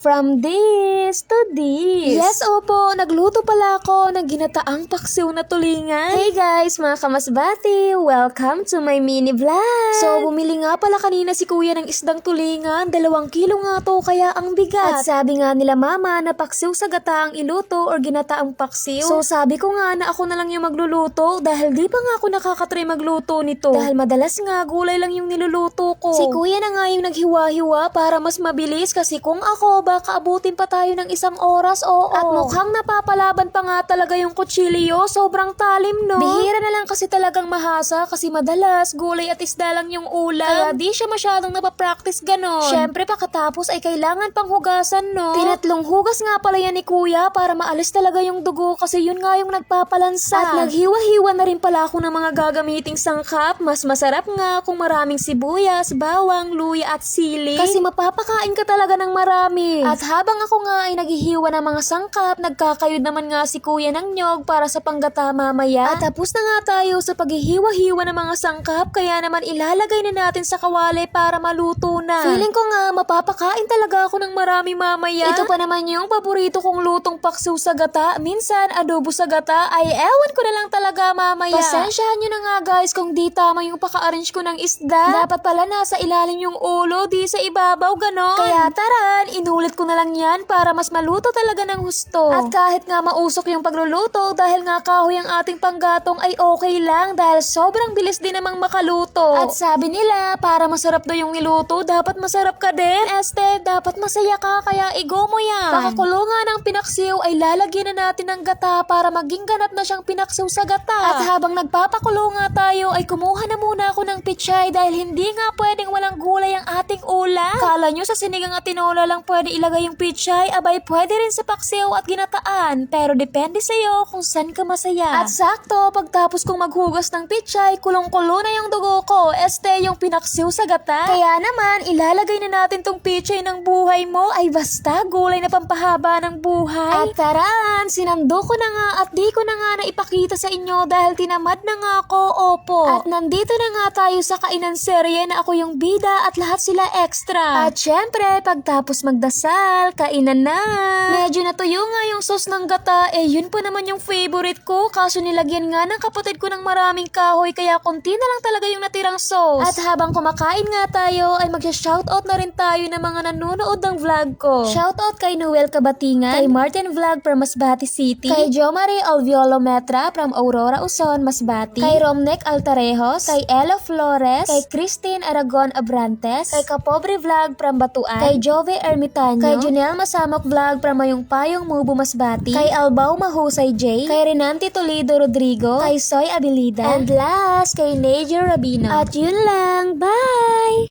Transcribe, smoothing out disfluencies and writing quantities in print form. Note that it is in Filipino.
From this to this. Yes, opo. Nagluto pala ako ng ginataang paksiw na tulingan. Hey guys, mga kamasbati. Welcome to my mini vlog. So, bumili nga pala kanina si kuya ng isdang tulingan. 2 kilo nga to, kaya ang bigat. At sabi nga nila mama na paksiw sa gata ang iluto or ginataang paksiw. So, sabi ko nga na ako na lang yung magluluto dahil di pa nga ako nakakatry magluto nito. Dahil madalas nga gulay lang yung niluluto ko. Si kuya na nga yung naghiwa-hiwa para mas mabilis kasi kung ako baka abutin pa tayo ng 1 oras, oo. At mukhang napapalaban pa nga talaga yung kutsilyo, sobrang talim no. Bihira na lang kasi talagang mahasa kasi madalas gulay at isda lang yung ulam. Kaya di siya masyadong napapractice ganon. Syempre pagkatapos ay kailangan pang hugasan no. 3 hugas nga pala yan ni kuya para maalis talaga yung dugo kasi yun nga yung nagpapalansa. At naghiwa-hiwa na rin pala ako ng mga gagamiting sangkap. Mas masarap nga kung maraming sibuyas, bawang, luya at sili. Kasi mapapakain ka talaga ng marami. At habang ako nga ay naghihiwa ng mga sangkap, nagkakayod naman nga si kuya ng nyog para sa panggata mamaya. At tapos na nga tayo sa paghihiwa-hiwa ng mga sangkap, kaya naman ilalagay na natin sa kawali para maluto na. Feeling ko nga mapapakain talaga ako ng marami mamaya. Ito pa naman yung paborito kong lutong paksiw sa gata. Minsan adobo sa gata ay ewan ko na lang talaga mamaya. Pasensyahan nyo na nga guys kung di tama yung paka-arrange ko ng isda. Dapat pala nasa ilalim yung ulo, di sa ibabaw ganon. Kaya taran, inulit ko na lang yan para mas maluto talaga ng husto. At kahit nga mausok yung pagluluto dahil nga kahoy ang ating panggatong ay okay lang dahil sobrang bilis din namang makaluto. At sabi nila para masarap daw yung niluto dapat masarap ka din. Este, dapat masaya ka kaya igo mo yan. Pakakulungan ng pinaksiw ay lalagyan na natin ng gata para maging ganap na siyang pinaksiw sa gata. At habang nagpapakulo nga tayo ay kumuha na muna ako ng pichay dahil hindi nga pwedeng walang gulay ang ating ulam. Kala nyo sa sinigang at tinola lang pwede ilagay yung pichay, abay pwede rin sa paksiw at ginataan, pero depende sa'yo kung saan ka masaya. At sakto, pagtapos kong maghugas ng pichay, kulong-kulo na yung dugo ko, este yung pinaksiw sa gata. Kaya naman, ilalagay na natin tong pichay ng buhay mo, ay basta gulay na pampahaba ng buhay. At taran, sinando ko na nga at di ko na nga naipakita sa inyo dahil tinamad na nga ako, opo. At nandito na nga tayo sa kainan serye na ako yung bida at lahat sila extra. At syempre, pagtapos magdasal, kainan na. Medyo natuyo nga yung sauce ng gata, yun pa naman yung favorite ko, kaso nilagyan nga ng kapatid ko ng maraming kahoy kaya konti na lang talaga yung natirang sauce. At habang kumakain nga tayo, ay magsha-shoutout na rin tayo ng mga nanonood ng vlog ko. Shoutout kay Noel Kabatingan, kay Martin Vlog from Masbate City, kay Jo Marie Alviolo Metra from Aurora, Uson, Masbate, kay Romnek Altarejos, kay Ella Flores, kay Christine Aragon Abrantes, kay Kapobre Vlog from Batuan, kay Jove Ermitanyo, kay Junel Masamok Vlog from Mayong Payong Mubo Masbati, kay Albao Mahusay J, kay Renante Toledo Rodrigo, kay Soy Abilida, and last kay Najer Rabino. At yun lang, bye!